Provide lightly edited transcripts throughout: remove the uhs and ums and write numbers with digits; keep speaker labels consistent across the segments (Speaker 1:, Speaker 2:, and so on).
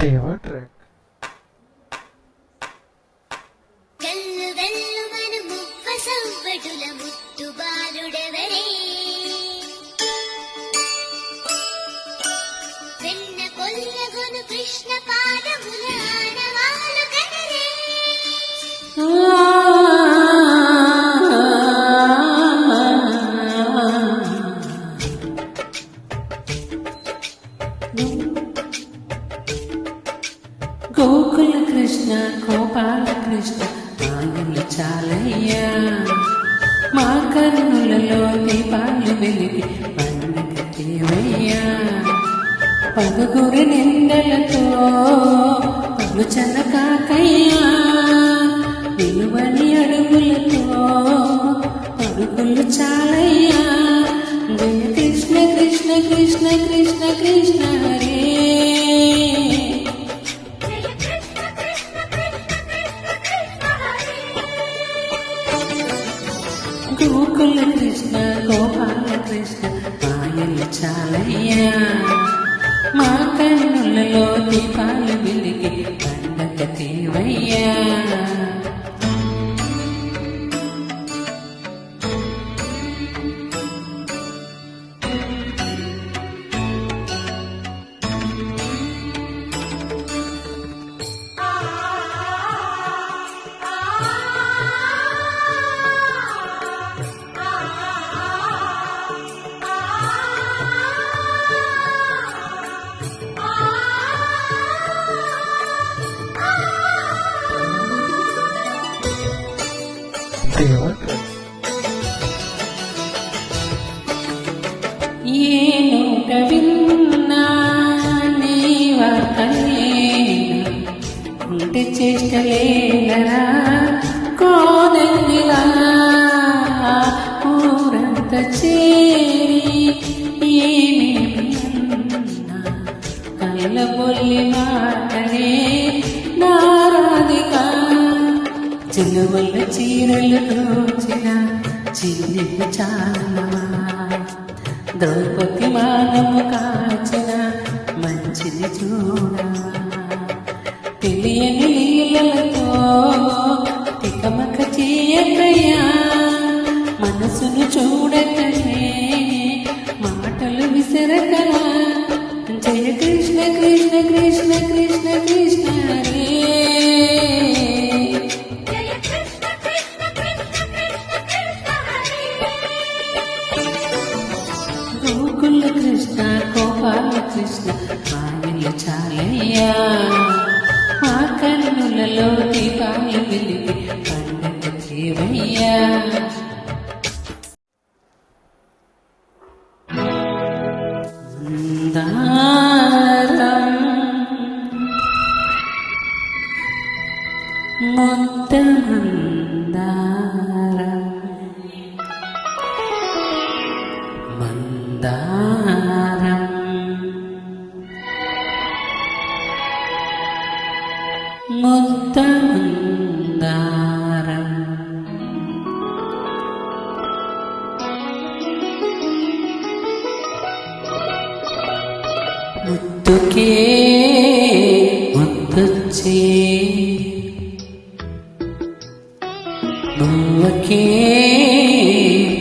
Speaker 1: దేవా ట్రాక్
Speaker 2: గల్లు గల్లు మన ముప్ప సవ్వడుల ముత్తు బాలుడెవరే వెన్న కొల్లగొను కృష్ణ పాదముల ఆనవాలు కదరే
Speaker 3: గోకుల కృష్ణ గోపాల కృష్ణ మాయలు చాలయ్యా మా కన్నులలో దీపాలు వెలిగి పండుగ దేవయ్యా పదుగురి నిందలతో పలుచన కాకయ్యా విలువని అడుగులతో పరుగులు చాలయ్యా జయ కృష్ణ కృష్ణ కృష్ణ కృష్ణ కృష్ణ హరే గోకుల కృష్ణ గోపాల కృష్ణ మాయలు చాలయ్యా మా కన్నులలో దీపాలు వెలిగి పండగ దేవయ్యా
Speaker 1: దేవా ట్రాక్
Speaker 3: ఏనుక విన్నా నీ వార్తలేనా ఉంటే చేష్టలేనరా కోదంగిలా ఊరంత చేరి ఏమేమన్నా కళ్ళబొల్లి మాటనే నారాధిగా చిలువల చీరలు దోచిన చిల్లికి చాలమా ద్రౌపది మానము కాచిన మంచిది చూడమా తెలియని లీలలతో తికమక చేయకయ్యా మనసును చూడకనే మాటలు విసరకరా జయ కృష్ణ కృష్ణ కృష్ణ కృష్ణ కృష్ణ హరే గోకుల కృష్ణ గోపాల కృష్ణ మాయలు చాలయ్యా మా కన్నులలో దీపాలు వెలిగి పండుగ దేవయ్యా మందారం ముద్ద మందారం ముద్దుకే ముద్దొచ్చే నువ్వకే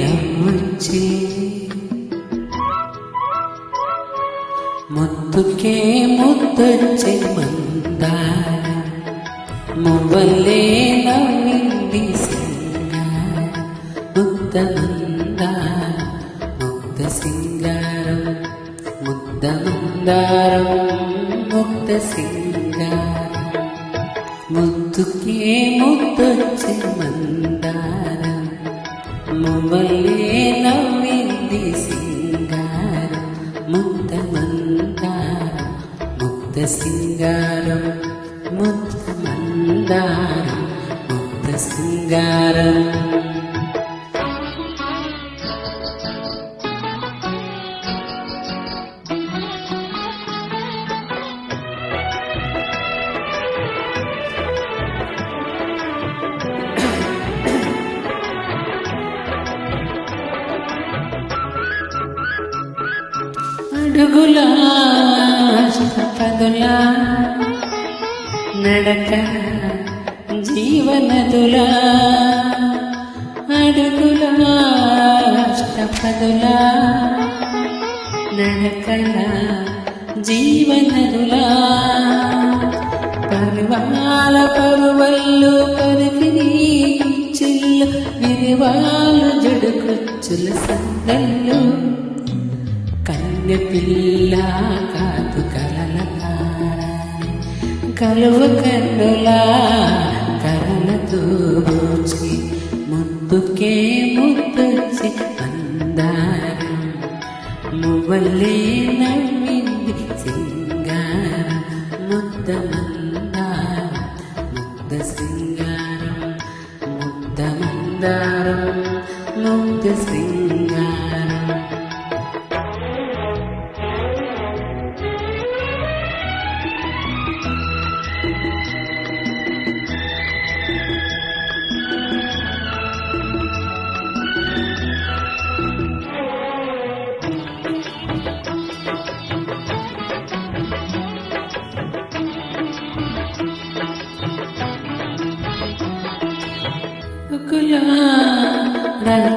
Speaker 3: నవ్వొచ్చే ముద్దుకే ముద్దొచ్చే మందారం మువ్వలే నవ్వింది సింగారం ముద్ద మందారం ముద్ద సింగారం ముద్ద మందారం ముద్ద సింగారం ముద్దుకే ముద్దొచ్చే మందారం మువ్వలే నవ్వింది సింగారం ముద్ద మందారం ముద్ద సింగారం ముద్ద మందారం ముద్ద సింగారం అడుగులా పదులా నడక జీవనదులా అడుగులా అష్టపదులా నడకల జీవనదులా పరువాల పరువల్లు పరిపిని చిల్లు విరివాలు జడుకొచ్చుల సందల్లు కన్య పిల్ల కాదు కలల కలువ కన్నులా కలలతో బోచి ముద్దుకే ముద్దొచ్చి మందారం మువ్వల్లే నవ్వింది సింగారం ముద్ద మందారం ముద్ద సింగారం ముద్ద మందారం ముద్ద సింగారం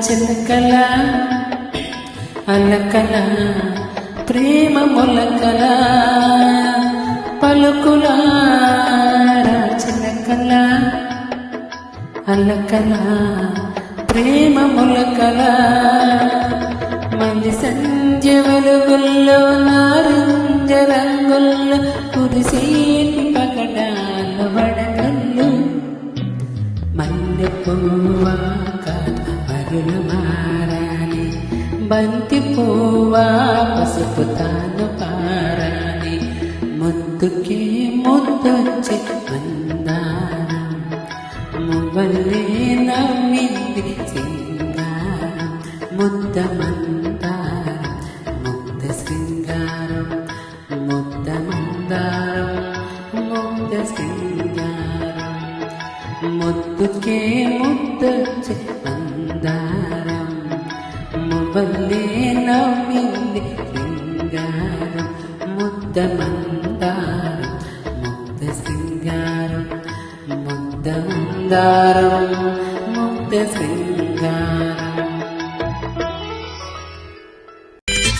Speaker 3: చిలకల అలకల ప్రేమ మొలకల పలుకుల చిలకల అలకల ప్రేమ మొలకల మళ్ళీ సంధ్య వెలుగుల్లో నారింజ రంగుల్లో కురిసేటి పగడాల వడగళ్ళు మల్లె పువ్వా మరులు మారాలి బంతి పువ్వా పసుపు తాను పారాలి ముద్దుకి ముద్దొచ్చి మందారం మువ్వల్లే నవ్వింది సింగారం ముద్ద మందారం ముద్ద సింగారం ముద్ద మందారం ముద్ద సింగారం ముద్దుకే ముద్దొచ్చి మందారం మువ్వల్లే నవ్వింది సింగారం ముద్ద మందారం ముద్ద సింగారం ముద్ద మందారం ముద్ద సింగారం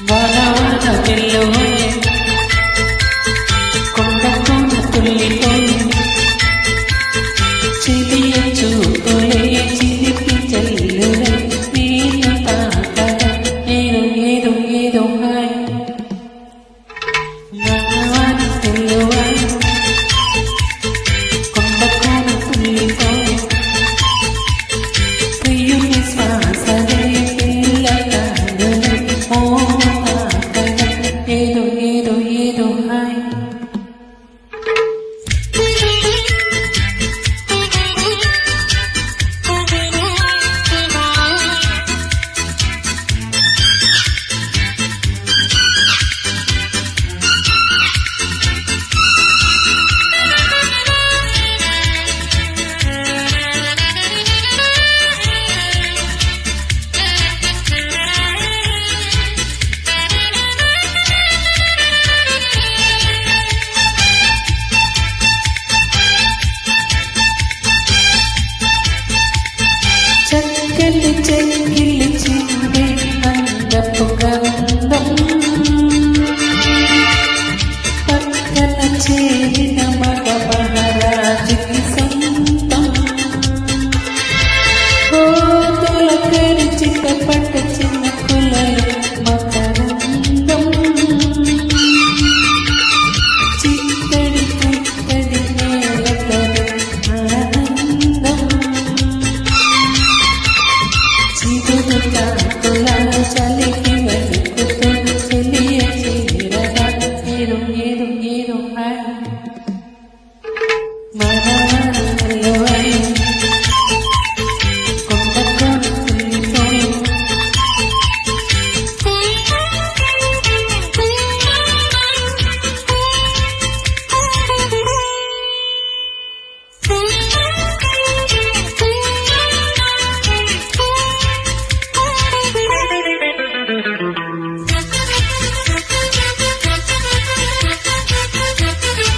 Speaker 3: వనవన పిల్లోయే కొండ కొండ తుల్లిపోయే చిలియ చూపులే చిలిపి చెల్లులే నేను తాకడ ఏదో ఏదో ఏదో హాయ్ వనవన పిల్లోయే కొండ కొండ తుల్లిపోయే ప్రియుని శ్వాసలే పిల్లగాడులే ఓ తాకడ ఏదో ఏదో ఏదో హాయ్ చెక్కిలి చెక్కిలి చిందే అందపు గంధం పక్కన చేరిన మగ మహారాజుకి సొంతం కోతులకరి చిట్టపట్ట చిన్న కులలు మకరందం చిత్తడి పుత్తడి నేలతడి ఆనందం చిగురు కాకుల చలికి వెతుకుతూ చెలియ చీరగా ఏదో ఏదో ఏదో హాయ్ మనవై కొండ కొండ తుల్లిపోయి
Speaker 2: Thank you.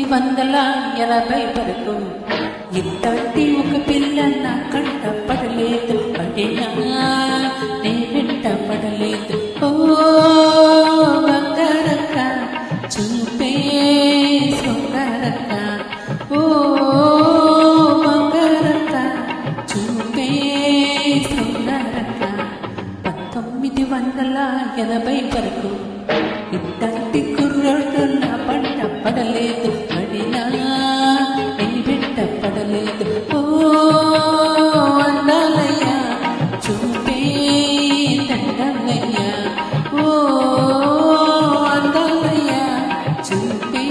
Speaker 3: 1980 వరకు ఇంతటి ఒక పిల్ల నా కంట పడలేదు, పడినా నీ వెంట పడలేదు. ఓ బంగారక్క చూపే సొంగారక్క, ఓ బంగారక్క చూపే సొంగారక్క. 1980 వరకు ఇంతటి కుర్రోడు నా పంట పడలేదు, పడినా నీ వెంట పడలేదు. ఓ అందాలయ్యా చూపే దండాలయ్యా, ఓ అందాలయ్యా చూపే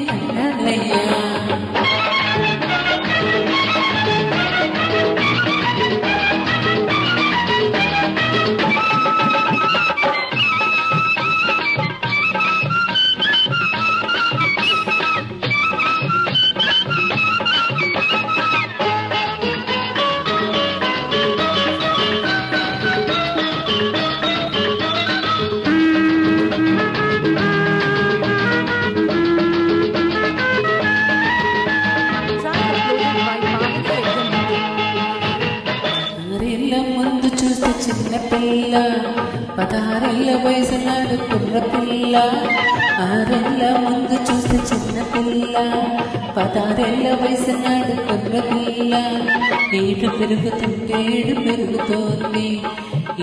Speaker 3: దండాలయ్యా. ముందు చూస్తే చిన్న పిల్ల, 16 వయసు నాడు కుర్ర పిల్ల. 6 ముందు చూస్తే చిన్న పిల్ల, 16 వయసు నాడు కుర్ర పిల్ల. ఈటు పెరుగుతుంటే ఏడు పెరుగుతోంది,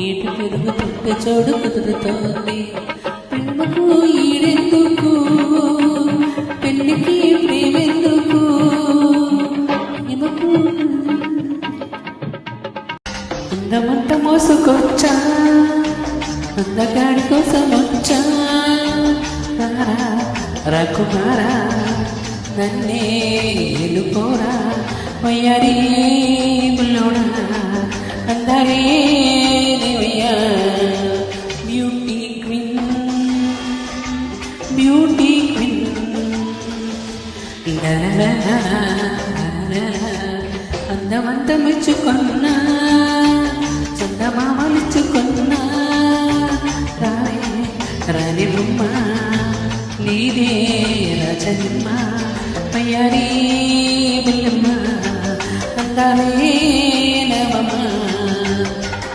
Speaker 3: ఈటు పెరుగుతుంటే చోడు కుదురుతోంది. ప్రేమకు ఈడెందుకు, పెళ్లికి ప్రేమెందుకు, ప్రేమకు అందమంత మోసుకొచ్చా, అందగాడి కోసం వచ్చా. రారా రాకుమారా నన్నే ఎలుకోరా, వయ్యారి బుల్లోడా అందాలే దేవయ్యా. బ్యూటీ క్వీన్, బ్యూటీ క్వీన్, అందమంత మెచ్చుకున్నా, చందమామలిచ్చుకున్నా. రాణి రాణి బొమ్మ నీదే రాజమ్మ, అయ్యారి బుల్లమ్మ అందాలే నవమ్మ.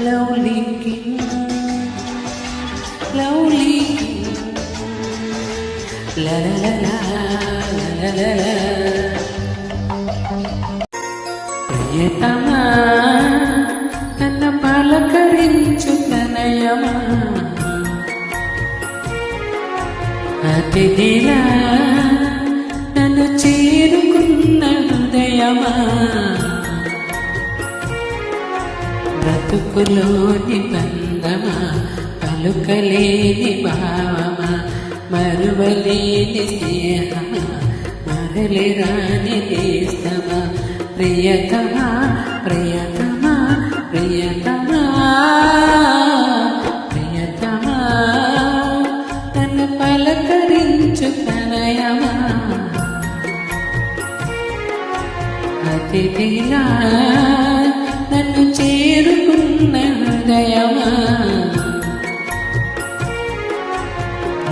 Speaker 3: లవ్లీ కింగ్, లవ్లీ కింగ్, లా లా లా లా లా లా లా. ప్రియతమా నన్ను పలకరించు ప్రణయమా, అతిథిలా నన్ను చేరుకున్న హృదయమా. బ్రతుకులోని బంధమా, పలుకలేని భావమా, మరువలేని స్నేహమా, మరలి రాని నేస్తమా. ప్రియతమా ప్రియతమా ప్రియతమా ప్రియతమా నన్ను పలకరించు ప్రణయమా. అతిథిలా నన్ను చేరుకున్న హృదయమా.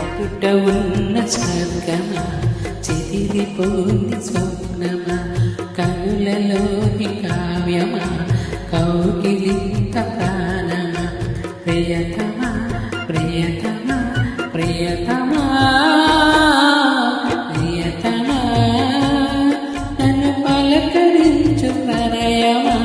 Speaker 3: ఎదుట ఉన్న స్వర్గమా, చెదిరిపోని స్వప్నమా, కనులలోని కావ్యమా, కౌగిలింత ప్రాణమా. ప్రియతమా ప్రియతమా ప్రియతమా ప్రియతమా నన్ను పలకరించు ప్రణయమా.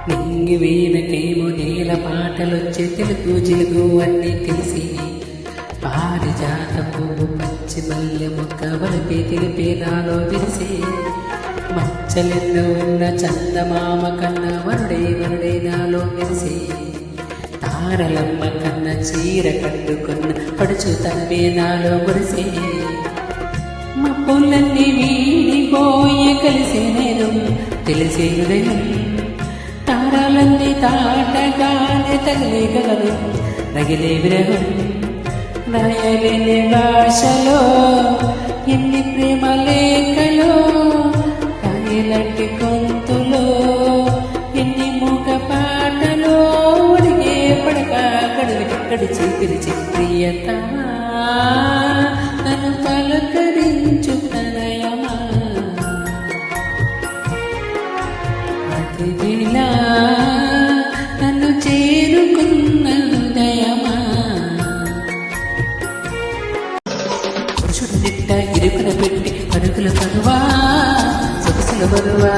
Speaker 3: నింగి వీణకేమో నేల పాటలొచ్చే తెలుగు జిలుగు అన్నీ తెలిసి, పారిజాత పువ్వు పచ్చి మల్లె మొక్క వలపే తెలిపే నాలో విరిసి. మచ్చలెన్నో ఉన్న చందమామ కన్నా వరుడే వరుడే నాలో మెరిసి. తారలమ్మ కన్న చీర కట్టుకున్న పడుచు తనమే నాలో మురిసే మప్పులన్నీ వీడిపోయే కలిసే నేను తెలిసే హృదయం తారాలన్నీ తాటగానే తగిలే గగనం రగిలే విరహం రాయలేని భాషలో ఎన్ని ప్రేమ లేఖలో రాయలంటి గొంతులో ఎన్ని మూగ పాటలో అడిగే పడక గడిచి పిలిచి ప్రియతమా నన్ను పలకరించు తనయమా అతివేళ నన్ను చేరుకున్న హృదయమా పురుషుడు నిట్ట ఇరుకున పెట్టి పరుగుల పరువా సొగసుల బరువా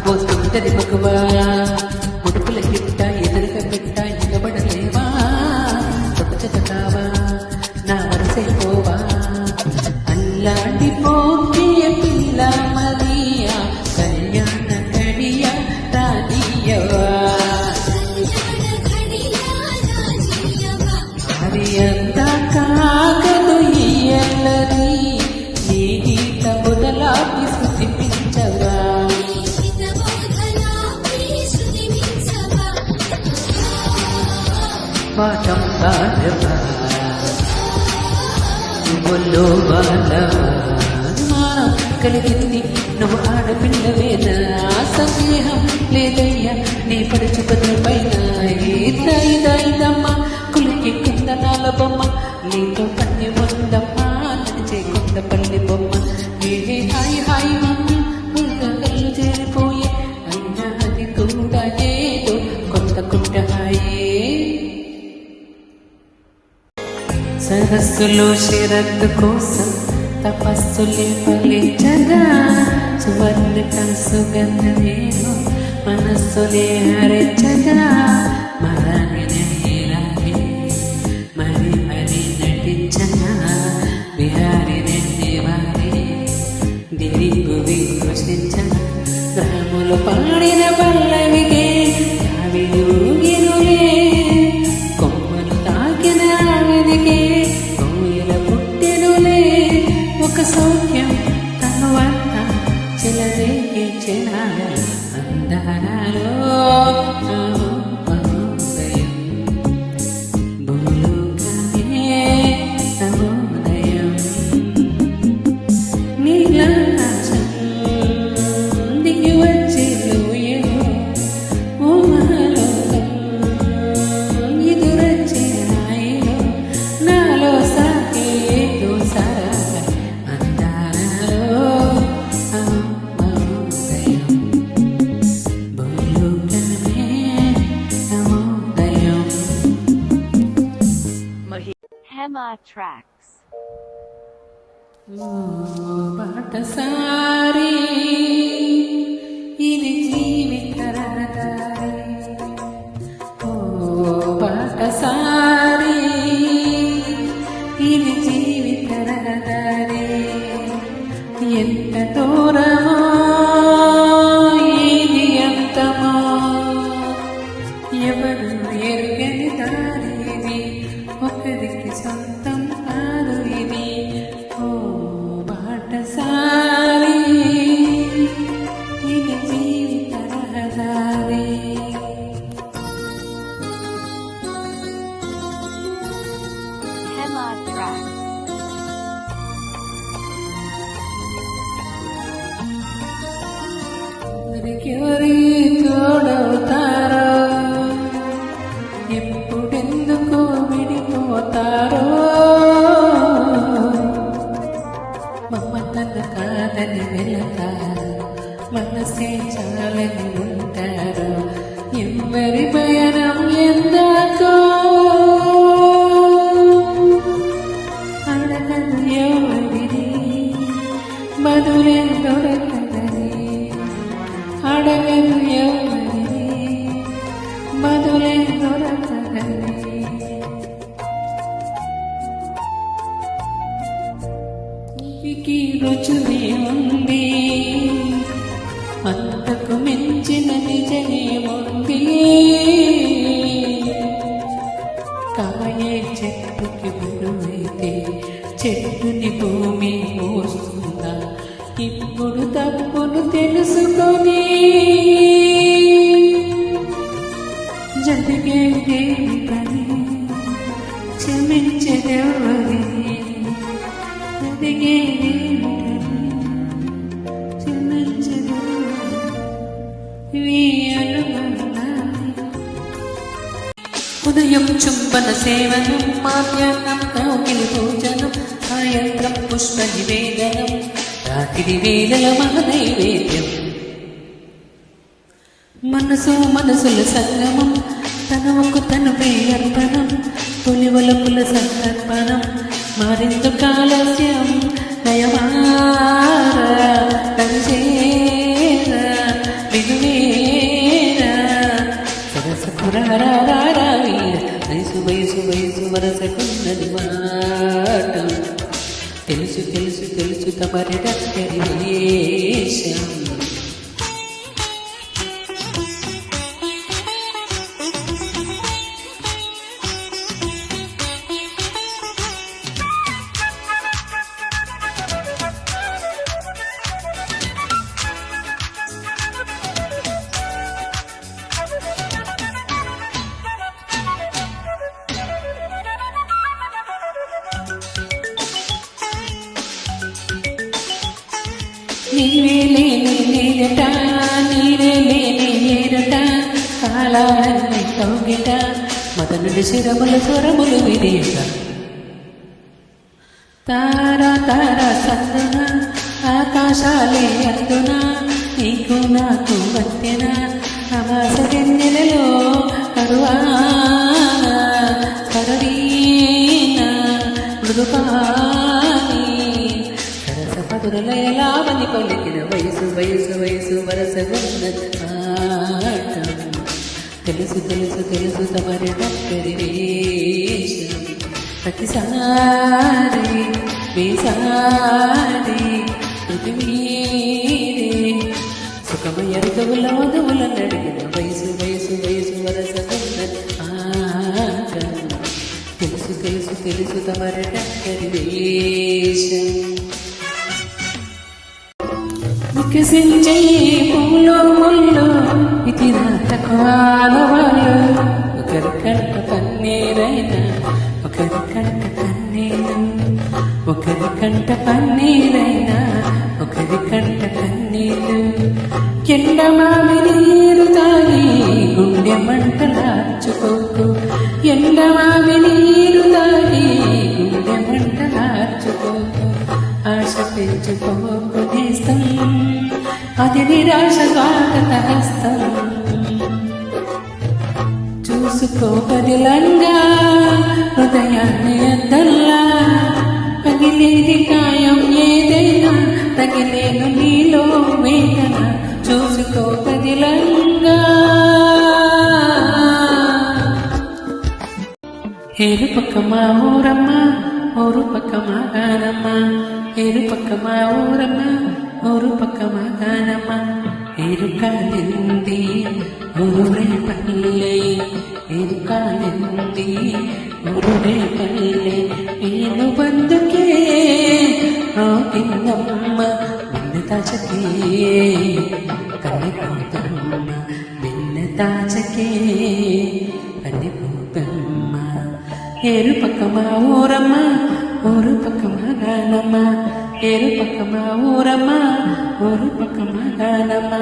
Speaker 3: పోతుంటది మగువా ముడుపుల గిట్ట ఎదురుగా పెట్ట నిలబడలేవా తొచ్చత కావా నా వరసైపోవా అల్లాంటి పోకియ పిల్ల మరియా కళ్యాణ కడియ రానియవా అది అంతా కాగదు ఇయ్యలని నీ గీత మొదలాపి స్థుతిపించవా పాఠం పాడవా ఒళ్ళో బాలవా మానం కలిగింది నువ్వు ఆడపిల్లవేనా సందేహం లేదయ్యా నీ పడుచు బదుల పైన ఇదమ్మ కులికి కింద నాల బొమ్మ నీతో పని ఉందమ్మా నడిచే కొండ పల్లి బొమ్మ ఏ హాయి హాయి మమ్మ కళ్ళు చేరిపోయే అయినా అది కూడా ఏదో కొత్త కుట్ట హాయే సరస్సులో శరత్తు కోసం తపస్సులే ఫలించగా సువర్ణక సుగంధమేమో మనస్సులే హరించగా మరాగినే మరి మరి నటించగా విహారినే దేవారి దివిగువి కృష్ణించగా గ్రాములు పాడిన పల్లవికే గిరులే కొమ్మలు తాకిన ఆవిదికే కోయిల పుట్టెనులే ఒక సౌఖ్యం తనువంత చెలరేగే చెలాల అందాలలో మహోదయం భూలోకమే నవోదయం నీలాకాశం దిగి వచ్చే లోయలో ఓ మహాలోకం ఎదురొచ్చే హాయిలో నాలో సాగే ఏదో సరళ అందాలలో మహోదయం భూలోకమే నవోదయం
Speaker 4: Hema Tracks.
Speaker 3: ఓ బాటసారి ఇది జీవిత రహదారి ఓ బాటసారి ఇది జీవిత రహదారి ఎంత దూరమో ఇది అంతమో ఎవరు ఎరుగని దారి ఇది ఒకరికి సొంతం కాదు ఇది ఓ బాటసారి ఇది జీవిత రహదారి
Speaker 4: Hema Tracks.
Speaker 3: ఎవరికి తోడవుతారో ఎప్పుడెందుకు విడిపోతారో మమ్మల్ని కాదని వెళతారు మనసే చాలని ఉంటారు ఎవరి భయనం ఎందాకో అడగదు ఎవరిని బదులే దొరకదని అడగదు ఎవరిని బదులే దొరకదని నీకి రుచునే ఉంది అంతకు మించిన నిజమేముంది చెట్టుకి బరువైతే చెట్టుని భూమి మోస్తుందా? ఇప్పుడు తప్పును తెలుసుకొని జరిగేదేమి పని క్షమించదెవరి? జరిగేదేమి ఉదయం చుంబన సేవనం, మాధ్యాహ్నం కౌకిలి పూజనం, సాయంత్రం పుష్ప నివేదనం, రాత్రి వేళల మహనైవేద్యం. మనసు మనసుల సంగమం, తనవకు తనుపై అర్పణం, తొలివలపుల సంతర్పణం, మరిందుకు ఆలస్యం నయమారా కలిసేరా వినువేరా సరసపురారా వీర వయసు వయసు వయసు వరసకున్నది మాట. తెలుసు తెలుసు తెలుసు తమరి డక్కరి వేషం. నీవే లేని నీరట, నీవే లేని ఏరట, కాలాలన్నీ కౌగిట, మొదలుడి శిరముల స్వరములు విరియట. తారా తారా సందున ఆకాశాలే అందున, నీకు నాకు మధ్యన అమాస వెన్నెలలో కరువాన సరవీన మృదుపాని మధురలయలావని పలికిన వయసు వయసు వయసు వరసగున్నది ఆట. తెలుసు తెలుసు తెలుసు తమరి డక్కరి వేషం. ప్రతిసారి వేసారి పృథివీరే సుఖమయ ఋతువుల వధువుల నడిగిన వయసు వయసు వయసు వరసగున్నది ఆట. తెలుసు తెలుసు తెలుసు తమరి డక్కరి వేషం. వికసించే పూలో ముళ్ళు ఇది రాతకు ఆడవాళ్ళు, ఒకరి కంట పన్నీరైనా ఒకరి కంట కన్నీరు, ఒకరి కంట పన్నీరైనా ఒకరి కంట కన్నీరు. ఎండమావి నీరు తాగి గుండె మంటలార్చుకోకు, ఎండమావి నీరు తాగి గుండె మంటలార్చుకోకు. ఆశ పెంచుకోకు నేస్తం, అది నిరాశ స్వాగత హస్తం. చూసుకో బదిలంగా హృదయాన్ని అద్దల్లా, పగిలేది కాయం ఏదైనా తగిలేను నీలో వేదన. చూసుకో బదిలంగా ఏరుపక్క మా ఊరమ్మ, ఊరు పక్క మా గానమ్మ, ఏరుపక్క మా ఊరమ్మ, ఊరు పక్క మా గానమ్మ. ఏరుకాలింది ఊరుడే పల్లె, ఏరుకాలింది ఊరుడే పల్లె. నేను బందుకే పిన్నమ్మ నిన్న తాచకే, కన్నెపోతమ్మ నిన్న తాచకే కన్నెపోతమ్మ. ఏరుపక్క మా ఊరమ్మ, ఊరు పక్క మా గానమ్మ, ఏరుపక్క మా ఊరమ్మ, ఊరు పక్క మా గానమ్మ.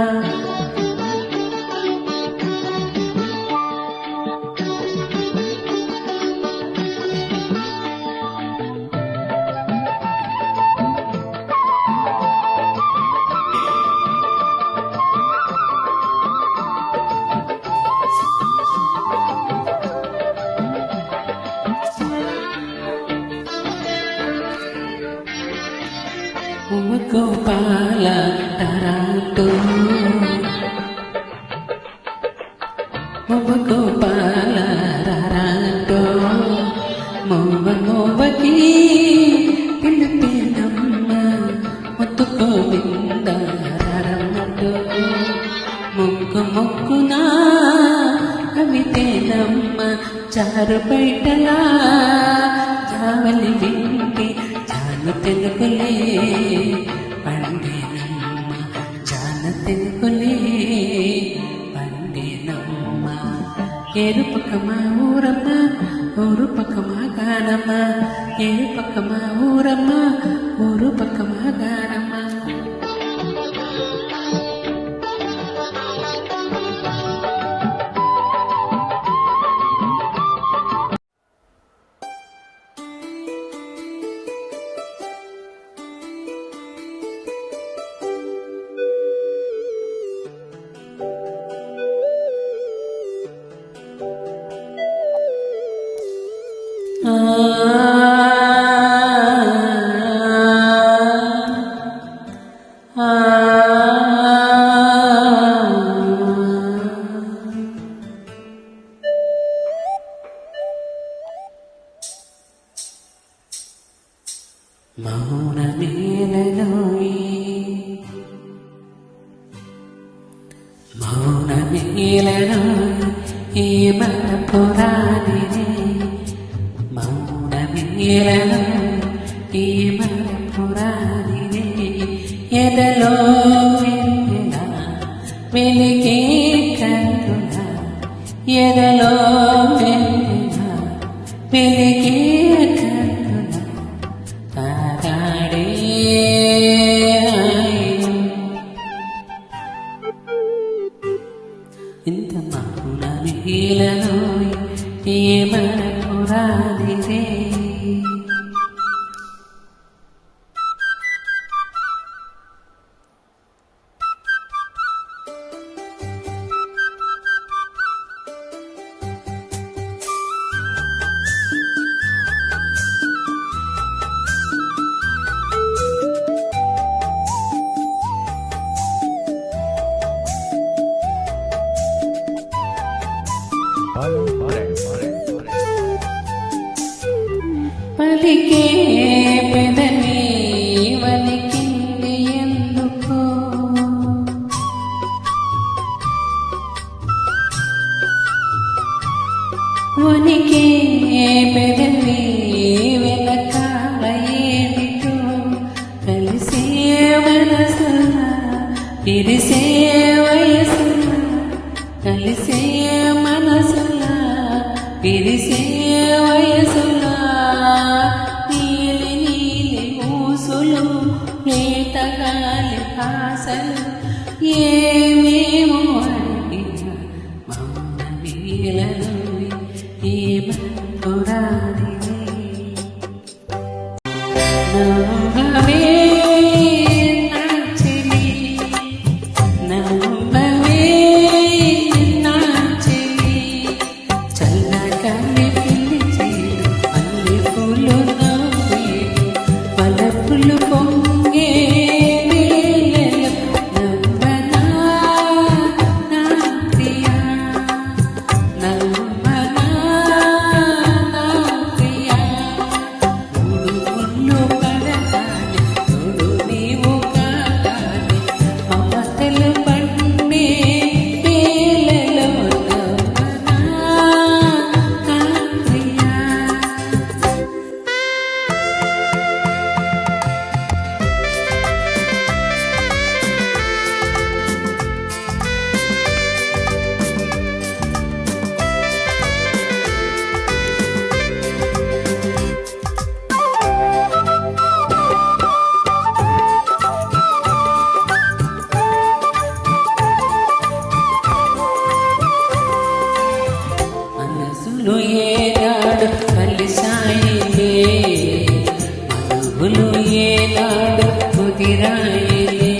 Speaker 3: గోపాల తరాటో గోపాల రారాటో మోవ మోవకి పిల్ల పిల్లమ్మ ముత్తు గోవింద రారమ్మటో. మొక్కు మొక్కునా కవితేనమ్మ చారు బయటలా జావలి వింటి జాన తెలుగులే పండినమ్మ జాన తెలుగులే పండినమ్మ ఎరుపకమా ఊరమ్మ ఊరుపకమా గానమ్మ ఎరుపకమా ఊరమ్మ ఊరుపకమా గానమ్మ మౌనమేలను ఈ మరపురాణిని మౌనమేలను ఈ మరపురాణిని ఎదలో వెన్నెల వెలిగే కన్నుల ఎదలో వెన్నెల వెలిగే కన్నుల తారాడే ఇంత మౌనమేలను ఈ మరపురాణిని పలికే పెదవి వలికింది ఎందుకో వనికే పెదవి వెనకాల ఏమిటో కలిసే మనసులా విరిసే వయసులా కలిసే మనసులా విరిసే వయసులా నీలి నీలి ఊసులు నేతగాలి ఆశలు ఏమేమో అడిగిన మౌనమేలను ఈ మధురాణిని నవ్వవే నా చెలి నవ్వవే నా చెలి చల్లగాలి పిలిచేడు అల్లి పూలు నవ్వేడు పలపులు పొంగే వేళలో నవ్వనా నా ప్రియా నవ్వనా నా ప్రియా ఉడుపులు పడతానే తోడు నీవు కాగానే మమతలు పండే వేళలో నవ్వనా నా ప్రియా మనసులు ఏనాడు కలిసాయిలే మనుగులు ఏనాడు కుదిరాయిలే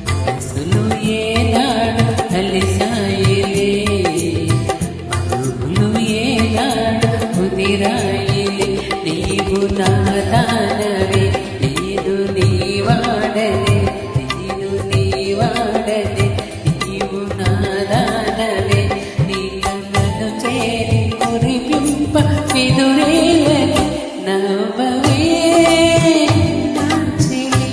Speaker 3: మనసులు ఏనాడు కలిసాయిలే మనుగులు ఏనాడు కుదిరాయిలే నీవు నా దానవే నేను నీ వాడనే నేను నీ వాడనే నీవు నా దానవే నీ కళ్ళను చేరి కురిపింప విదురేలని నవ్వవే నా చెలి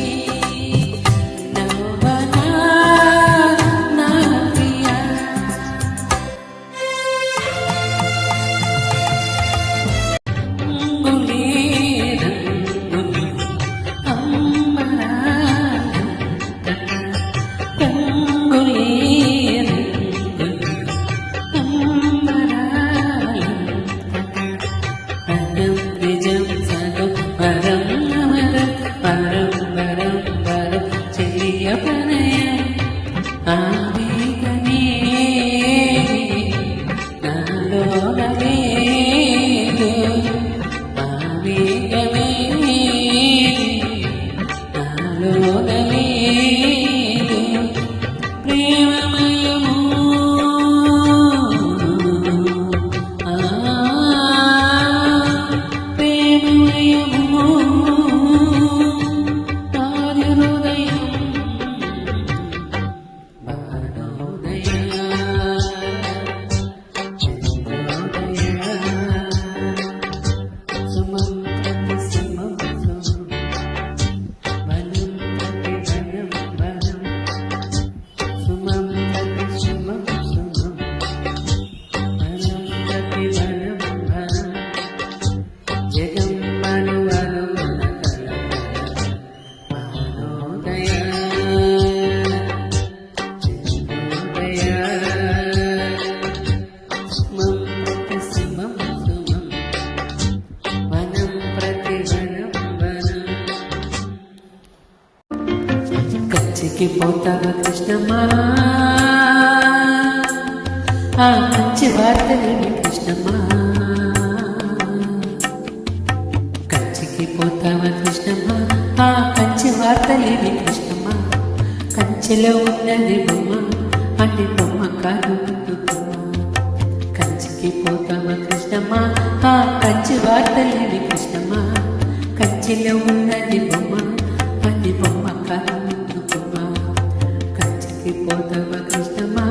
Speaker 3: కంచికి పోతావా కృష్ణమ్మా ఆ కంచి వార్తలేమి కృష్ణమ్మా కంచికి పోతావా కృష్ణమ్మా ఆ కంచి వార్తలేమి కృష్ణమ్మా కంచిలో ఉన్నది బొమ్మ అది బొమ్మ కాదు బొమ్మ కంచికి పోతావా కృష్ణమ్మా ఆ కంచి వార్తలేమి కృష్ణమ్మా కంచిలో ఉన్నది బొమ్మ అది బొమ్మ కాదు బొమ్మ కంచికి పోతావా కృష్ణమ్మా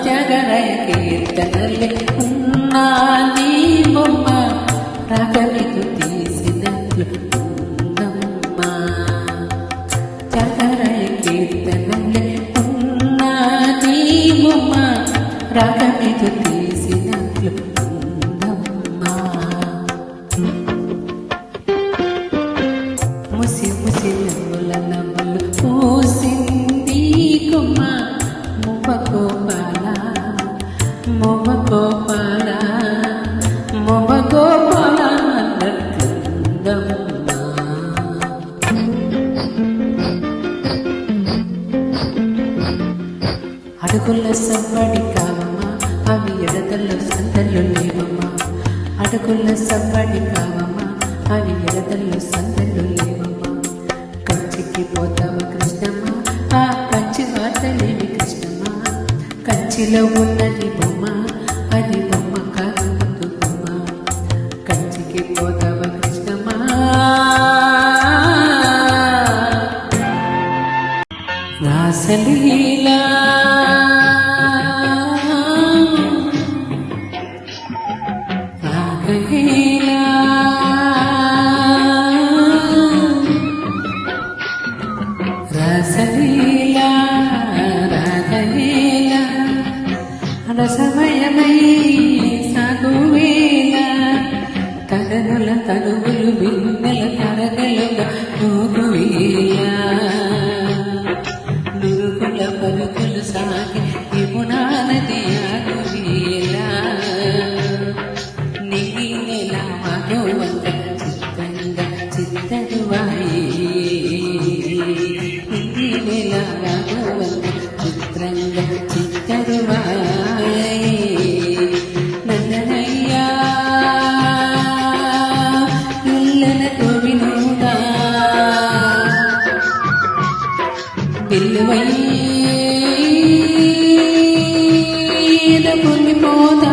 Speaker 3: త్యాగరాయ కీర్తనలే ఉన్నా నీ బొమ్మ రాగమికు తీసినట్లు ఉందమ్మా త్యాగరాయ కీర్తనలే ఉన్నా నీ బొమ్మ రాగమికు తీసినట్లు ఉందమ్మా ముసి ముసి నవ్వుల నవ్వులు పూసింది కొమ్మ మువ్వ గోపాల మువ్వ గోపాల మువ్వ గోపాల అన్నట్లుందమ్మా అడుగుల సవ్వడి కావమ్మా అవి ఎడతల్లో సందళ్ళు లేవమ్మా అడుగుల సవ్వడి కావమ్మా అవి ఎడతల్లో సందళ్ళు లేవమ్మా కంచికి పోతావా కృష్ణమ్మా ఆ కంచి వార్తలేమి కృష్ణమ్మా కంచిలో ఉన్నది బొమ్మ అది బొమ్మ కాదు బొమ్మ కంచికి పోతావా కృష్ణమ్మా రాసలీలా రాగలీలా రాసలీలా రాగలీలా రసమయమై సాగువేళ తగనుల తనువులు బిన్నెల తరగలుగా నూగువేళ నురుగుల పలుకులు సాగి యమునా నది ఆగువేళ నీల మగవంత చిత్తంగా చిత్తరువాయి నీల మగవంత చిత్రంగా చిత్తరువాయి నన్నయ్యా ఇల్లనతో వినోదా పిల్లువై పొంగిపోదా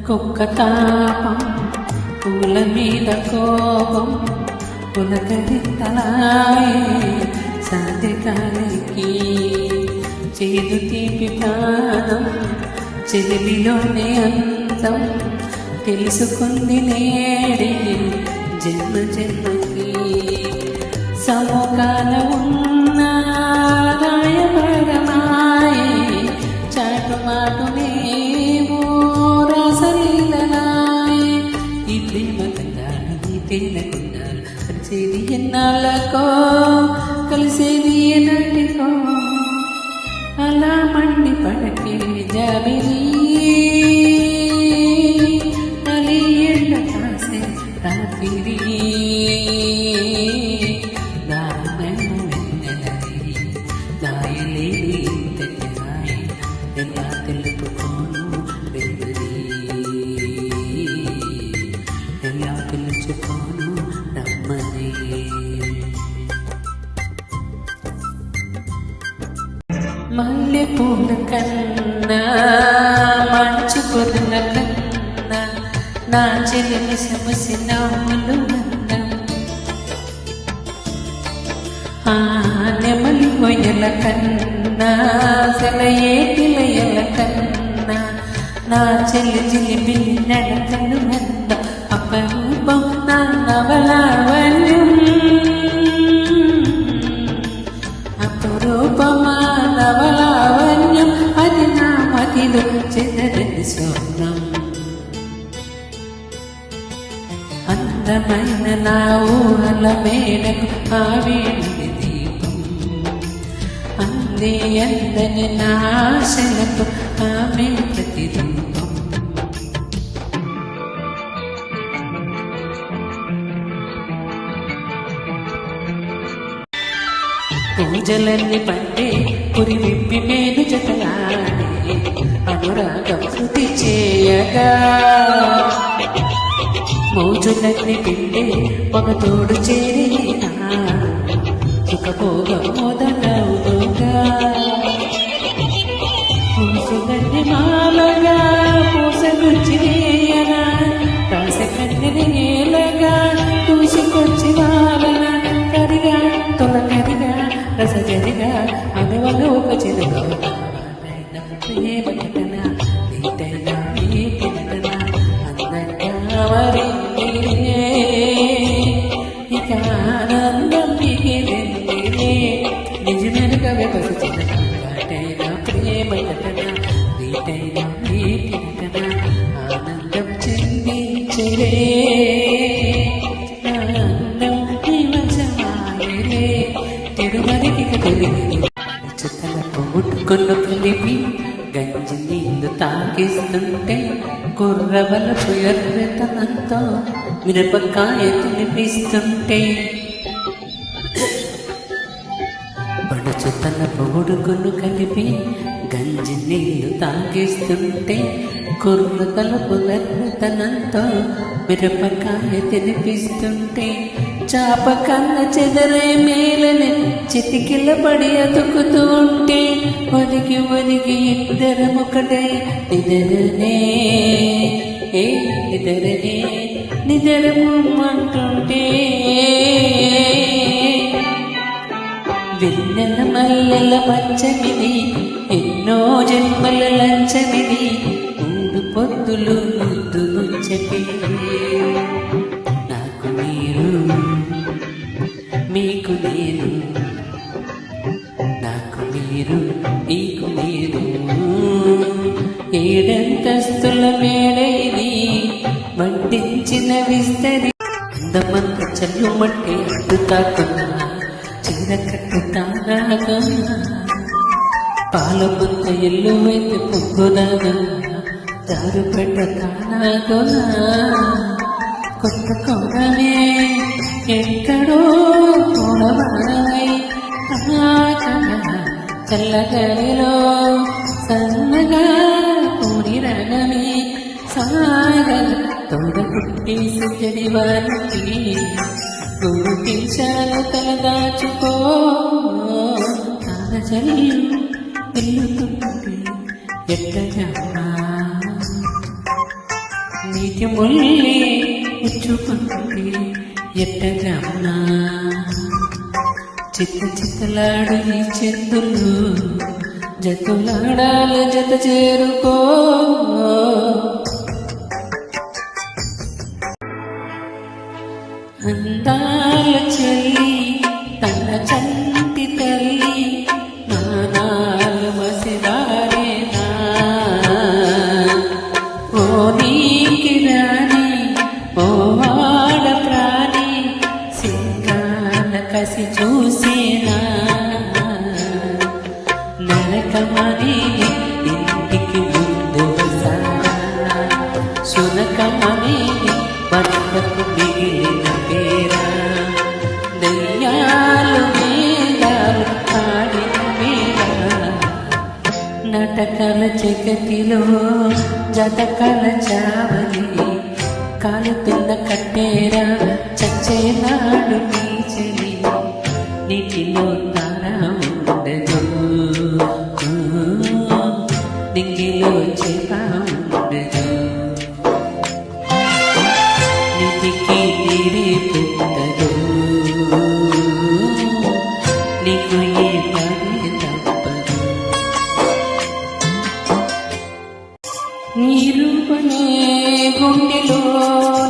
Speaker 3: కుక్క తాపం పూల మీద కోపం పులకరింతలాయే సాధికారికి చేదు తీపి ప్రాణం చెలిమిలోనే అంతం తెలుసుకుంది నేడే జన్మ జన్మకి సమకాల ఉన్న రాయపరమాయే చాటుమాటునేమో రాసలీలనాయే ఈ ప్రేమ కందాలు ఈ తేనె కొండాలు కలిసేది ఎన్నాళ్ళకో కలిసేది ఎన్నటికో అలా మండి పడకే జాబిలి అలి ఎండ కాసే రాత్రి దారుణమైన వెన్నెలది దాయలేని తెచ్చాయి ఎలా తెలుపుకోను వెన్నది ఎలా తెలుసుకోను నమ్మది మల్లె పూల కన్నా మంచు పొదల కన్నా నా చెలిమి సమసి నవ్వులు ఆ నెమలి కొయ్యల కన్నా సెలయేటి లయల కన్నా నా నా చెల్లి జిలిబిలి నడకలు మంద అపరూపం నా నవలావణ్యం అపరూపమా నవలావణ్యం అది నా మదిలో చెదరని స్వర్ణం అందమైన నా ఊహల మేడకు ఆవేణి దీపం అందే అందని నా ఆశలకు ఆమె ప్రతిరూపం పూజలన్నీ పండే పురి విప్పి మేలు జతలాడే అనురాగం శృతి చేయగా మౌజులన్నీ పిండే ఒక తోడు చేరినా సుఖభోగం మొదలవుగా పూసుగన్ని మాలగా పూసగుచ్చి వేయనా రాసకన్నెని నేలగా తూసుకొచ్చి వాలన కరిగా తొలకరిగా రసజరిగా అనువగ ఒక చెరుగా ప్రేమ కటన నీటైనా ఈ కిటన అందంగా వరిందిలే ఇక ఆనందం మిగిలిందిలే నిజమెనుక విపసిన కాటైనా ప్రేమ కటన నీటైనా ఈ కిటన ఆనందం చెందించలే ఆనందం నివసమాయలే తిరుమలకి తొలిగి చుట్టల పొగుట్టుకొన్ను కలిపి గంజి నీళ్లు తాగిస్తుంటే కుర్రవల పుయర్రెతనంతో మిరపకాయ తినిపిస్తుంటే పడుచు తన పొగుడుకును కలిపి గంజి నీళ్లు తాగిస్తుంటే కుర్రవల పుయర్రెతనంతో మిరపకాయ తినిపిస్తుంటే చాప కన్న చెదరే మేలని చితికిల పడి అతుకుతూ ఉంటే ఒదిగి ఒదిగి ఇద్దరమొకటై నిదరనే ఏ నిదరనే నిదరమంటుంటే వెన్నెల మల్లెల పంచమిది ఎన్నో జన్మల లంచమిది మూడు పొద్దులు ముద్దులు చెప్పి నాకు మీరు మీకు నేను నాకు మీరు నీకు నేను ఏడంతస్తుల మేడ ఇది మంటించిన విస్తరి అందమంత చల్లుమంటే అడ్డు తాకున్నా చీర కట్టుతాగా పాల బుద్ధ ఎల్లువైతే పొగ్గుదాగా దారు పెట్ట తానాగా కొత్త కోడమే ఎక్కడో కోడవాడవై చల్లగలిలో సన్నగా కూడి రగమే సాగ తోడ పుట్టి సుజడి వారికి గుర్తించాలు తలదాచుకో తారజల్లు వెళ్తుంటే ఎట్టగా నీటి ముల్లి ఉచ్చుకుంటే ఎట్టగా చిత్త చిత్తలాడు ఈ చెందులు జతులాడాల జత చేరుకో అందాల చెల్లి తన చంటి తల్లి నానాలు మసిదారేనా ఓ నీకి రాణి ఓ వాడ ప్రాణి సింగాల కసి చూసేనా నరకమని ఇంటికి ముందు సునకమని బతుకకు మిగిలిన పేరా దయ్యాలు మేఘాలు ఆడిన మేరా నటకల జగతిలో జతకల చావలి కాలుతున్న కట్టేరా చచ్చేనాడు నీ చెలి నీటిలో తారా ఉండదు నింగిలో చేప ఉండదు నిధికి నీరే పుట్టదు నీకు ఏ పని తప్పదు నీ రూపమే గుండెలో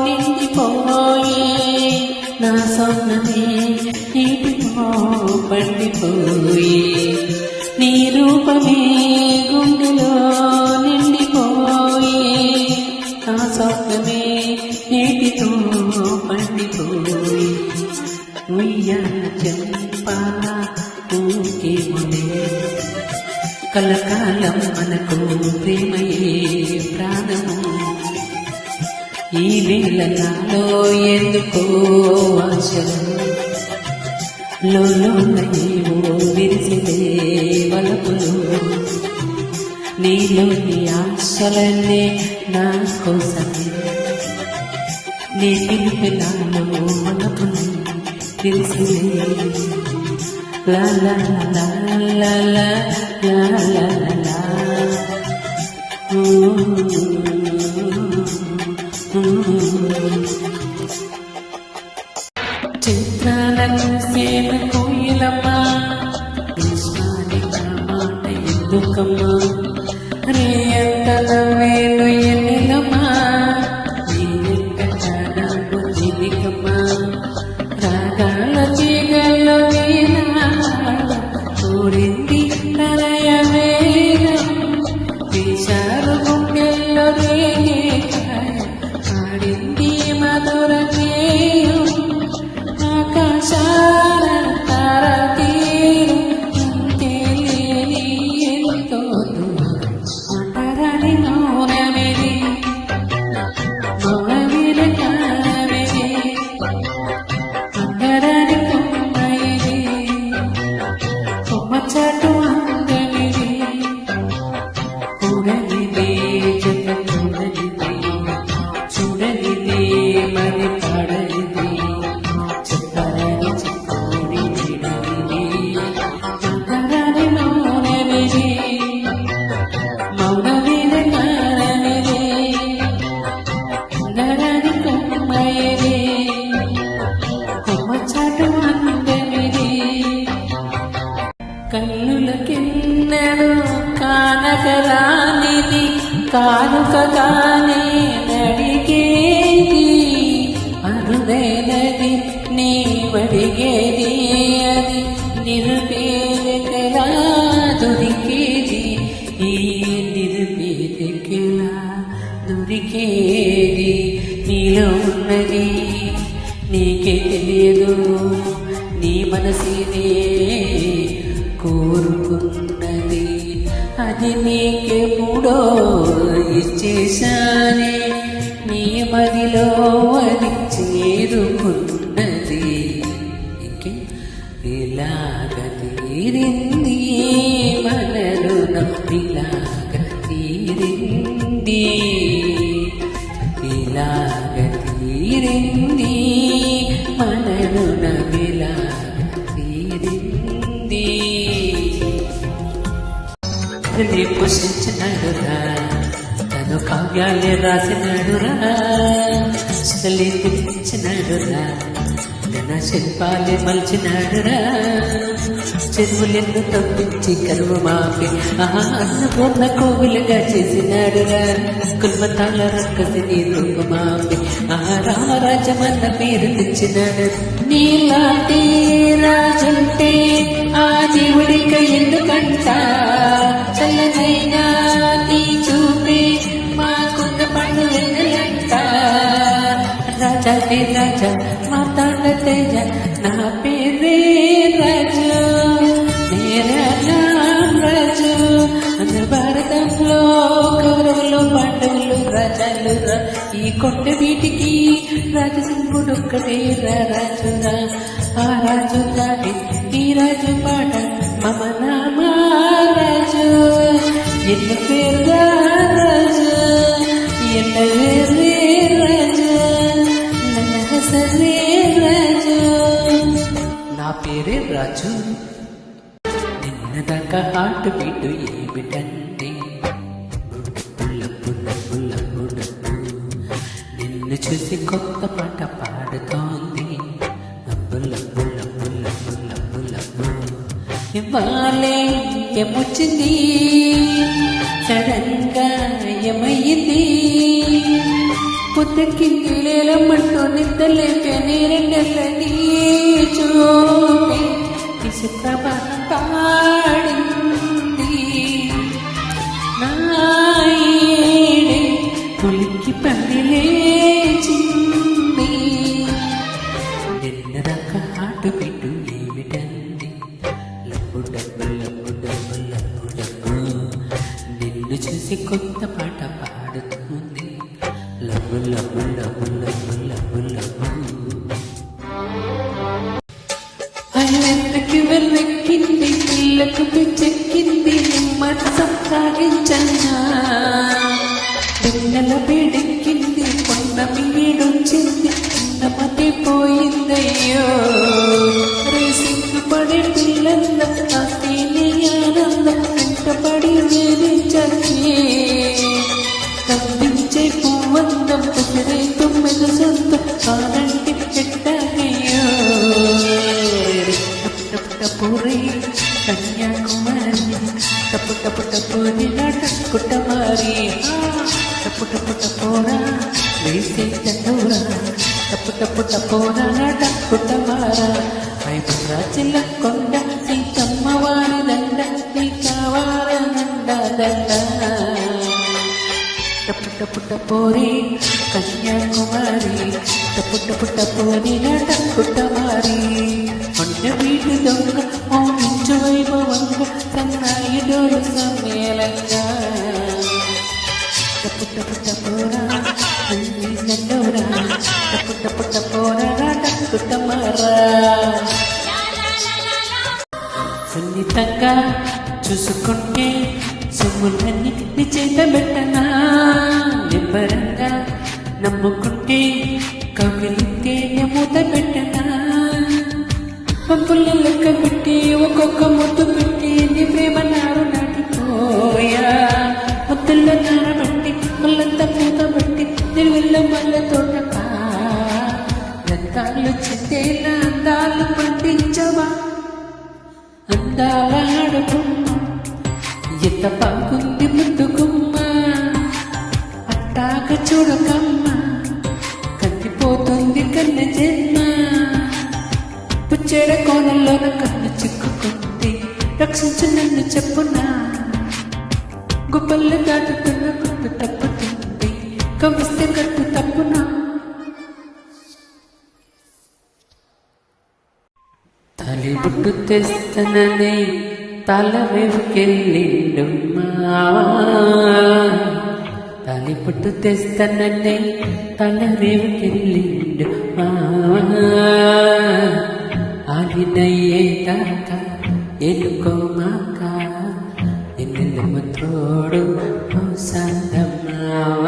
Speaker 3: నిండిపోయి నా స్వప్నమే నీటిలో పండిపోయి నీ రూపమే గుండెలో నిండిపోయి నా స్వప్నమే నీటితో పండిపోయి ఉయ్యాల చెంపా ఊకే మునే కలకాలం మనకు ప్రేమయే ప్రాణము ఈ వేళ నాలో ఎందుకో ఆశలు లోలోన నీవు విరిసిలే వలపులు నీలోని ఆశలన్నీ నా కోసమే నీ పిలిపినాలో వలపులు విరిసిలే లా లా లా లా లా లా లా లా చిత్రాలను సేన కోయిలమ్మ విశ్వానిక మాట ఎందుకమ్మా రేయంతల వేలు ఎన్నిలమ్మా నాకు జీవికమ్మా రాగాల తీగల్లో వీణా చూడింది ప్రళయ వేగం విశాల గుండెల్లో రేగే ఆడింది మధుర గేయం ఆకాశాల తార తీరు తెలియని ఎంతో మాటరాని మౌనమిది మౌనమిద కానమిది అందరాని కొమ్మయిది కొమ్మచాటు అందమిది కూడనిది జత చూడనిది చూడనిది మరి పాడనిది చెప్పరని చెప్పుడి విడనిది అందరాని మౌనమిది మౌనమిద కానమిది అందరాని కొమ్మయిది కొమ్మచాటు అందమిది కన్నులకెన్నెడు కానకరానిది కానుకగానే నడిగేది అరుదైనది నీవడిగేది అది నిరుపేదకెలా దొరికేది ఈ నిరుపేదకెలా దొరికేది నీలో ఉన్నది నీకే తెలియదు నీ మనసినే కోరుకున్నది అది నీకెప్పుడో ఇచ్చేశానే నీ మదిలో అది చేరుకున్నది ఇలాగ తీరింది మనలో ఇలాగ తీరింది ఇలాగ తీరింది మనలో ఇలాగ తీరింది నీ పుషించినాడురా తను కావ్యాలే రాసినాడురా శిలలే తెచ్చినాడురా నా శిల్పాలే మలిచినాడురా చెరువులెన్ను తప్పించి కరువు మాపి అన్నపూర్ణ కోవిలుగా చేసినాడురా కుల్మతాల రక్కసిని రూపు మాపి రామరాజమన్న పేరు తెచ్చినాడు నీలాంటి రాజుంటే ఆ దేవుడిక ఎందుకంట చల్లనైనా నీ చూపే మాకున్న పండు వెన్నెలంట రాజా నీ రాజా మాతాండ తేజ నా పేరే రాజు మేరా నాం రాజు మన భారతంలో కౌరవులు పాండవులు రాజాలు ఈ కొండ వీటికి రాజసింహుడు ఒక్కడే రాజురా ఆ రాజు దాటి ఈ రాజు పాట మమ నామ రాజు ఎన్న పేరుగా రాజు ఎన్న వేరే రాజు ನನ್ನ ಹೆಸರೇ ರಾಜು నా పేరే రాజు నిన్నదాకా హార్ట్ బీటు ఏమిటండి నిన్ను చూసి కొత్త పాట పాడుతోంది ఇవాళే ఏమొచ్చింది సడన్ గా ఏమయ్యింది మొత్తెక్కింది లేలమ్మంటూ నిద్రలేపే నీరెండెల్లని చూపి ఇసుప్రభ పాడింది నాయడే పులికి పని లేచింది నిన్నదాకా హాటు పెట్టు ఏమిటండి లబ్బు డబ్బు లబ్బు డబ్బు లబ్బు డబ్బు నిన్ను చూసి కొత్త పాట పాడుతుంది లబ్బు లబ్బు లబ్బు లబ్బు లబ్బు లబ్బు అల్లెందుకు వెళ్ళెక్కింది పిల్లకు పిచ్చెక్కింది నిమ్మరసం సాగించన్నా పిల్లల వేడెక్కింది కొండ మీడొచ్చింది చిన్నమతి పోయిందయ్యో రేసింగు పడే పిల్లల ఆస్తిని ఆనందం వెంటపడి వేధించే కప్పించే పువ్వందం కుదిరే తొమ్మిద సొంతం కానంటి పెట్టాయ్యో టప్పుటప్పుటపూరి కన్యాకుమారి టప్పుటప్పుటపూరి నాటకుటమారి టప్పుటప్పుటపోరా వేసే చందూరా టప్పుటప్పుటపోరా నాటకుటమారా వైపురా చిల్లకొండ నీ కమ్మవారి దండ నీ కావాలనండ దండ టప్పుటప్పుటపోరి కన్యాకుమారి టప్పుటప్పుటపోరి నాటకుటమారి కొండ వీటి దొంగ మౌనించు వైభవంగా సన్నాయి డోలు సమ్మేళంగా టప్పుటప్పుటపోరా అన్ని దండోరా టప్పుటప్పుటపోరా నాటకుటమారా సున్నితంగా చూసుకుంటే సొమ్ములన్నీ నీ చేత పెట్టనా నిబ్బరంగా నమ్ముకుంటే కవిలితే మూత పెట్టనా పంపుల లెక్క పెట్టి ఒక్కొక్క ముద్దు పెట్టి నీ ప్రేమ నారు నాటిపోయా ముద్దుల్లో నారబట్టి ముళ్ళంతా పూత బట్టి నిర్విల్ల మల్ల తోటకా రంగాలు చెందేలా అందాలు పండించవా అందాల ఆడుకుమ్మ ఎంత బాగుంది ముద్దుగుమ్మ అట్టాగ చూడకమ్మ కందిపోతుంది కన్న జన్మ పుచ్చేడ కోణంలోన కన్ను చిక్కుకుంది రక్షించు నన్ను చెప్పునా గుబ్బల్ని దాటుతున్న గుట్టు తప్పుతుంది కవిస్తే కట్టు తప్పునా తలి బుట్టు తెస్తనని తల వెవుకెళ్ళిండు తలి బుట్టు తెస్తనని తల వెవుకెళ్ళిండు ఆగినయ్యే దాకా ఎన్నుకోమాక ఎన్నెలమ్మ తోడు ఓ సందమావ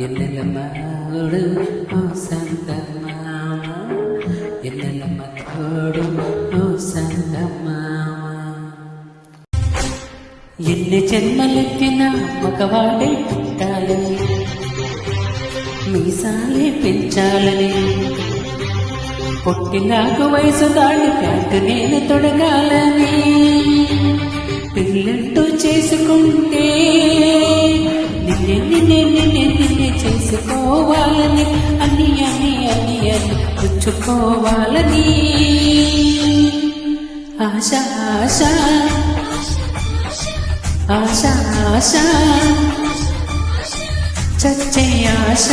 Speaker 3: ఎన్నెలమ్మ తోడు ఓ సందమావ ఎన్నెలమ్మ తోడు ఓ సందమావ ఎన్ని జన్మలెత్తిన మగవాడే పుట్టాలని మీసాలే పెంచాలని పొట్టినాకు వయసు దాటి ప్యాంటు నేను తొడగాలని పిల్లంటూ చేసుకుంటే నిన్నే నిన్నే నిన్నే నిన్నే చేసుకోవాలని అని అని అని అని పుచ్చుకోవాలని ఆశ ఆశ ఆశ ఆశ చచ్చే ఆశ